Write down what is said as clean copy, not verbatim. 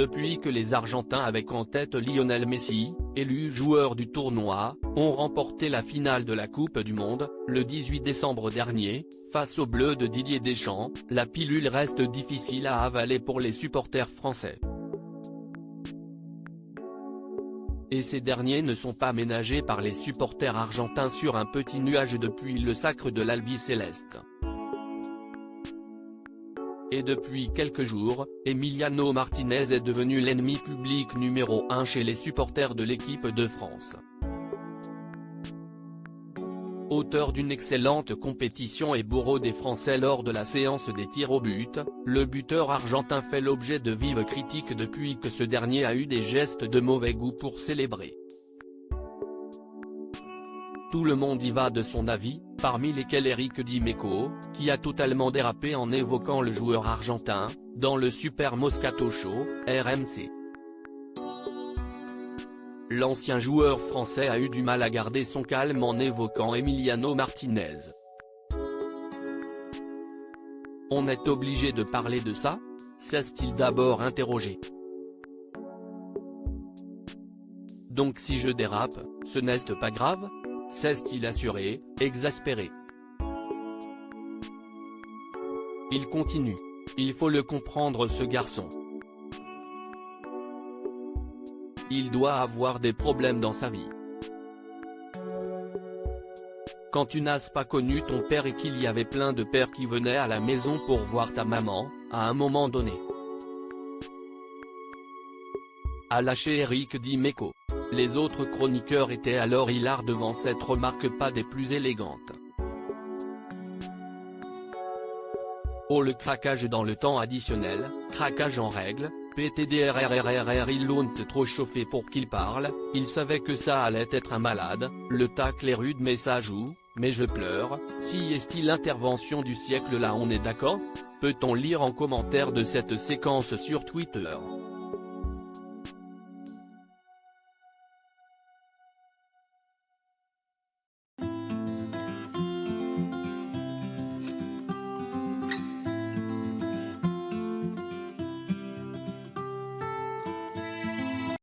depuis que les Argentins avec en tête Lionel Messi, élu joueur du tournoi, ont remporté la finale de la Coupe du Monde, le 18 décembre dernier, face aux Bleus de Didier Deschamps, la pilule reste difficile à avaler pour les supporters français. Et ces derniers ne sont pas ménagés par les supporters argentins sur un petit nuage depuis le sacre de l'Albiceleste. Et depuis quelques jours, Emiliano Martinez est devenu l'ennemi public numéro 1 chez les supporters de l'équipe de France. Auteur d'une excellente compétition et bourreau des Français lors de la séance des tirs au but, le buteur argentin fait l'objet de vives critiques depuis que ce dernier a eu des gestes de mauvais goût pour célébrer. Tout le monde y va de son avis, parmi lesquels Eric Dimeco, qui a totalement dérapé en évoquant le joueur argentin, dans le Super Moscato Show, RMC. L'ancien joueur français a eu du mal à garder son calme en évoquant Emiliano Martinez. On est obligé de parler de ça ? S'est-il d'abord interrogé. Donc si je dérape, ce n'est pas grave ? S'est-il assuré, exaspéré. Il continue. Il faut le comprendre ce garçon. Il doit avoir des problèmes dans sa vie. Quand tu n'as pas connu ton père et qu'il y avait plein de pères qui venaient à la maison pour voir ta maman, à un moment donné. A lâché Eric Dimeco. Les autres chroniqueurs étaient alors hilars devant cette remarque pas des plus élégantes. Oh le craquage dans le temps additionnel, craquage en règle, PTDRRRRR ils l'ont trop chauffé pour qu'il parle, il savait que ça allait être un malade, le tacle est rude mais ça joue, mais je pleure, si est-il l'intervention du siècle là on est d'accord ? Peut-on lire en commentaire de cette séquence sur Twitter.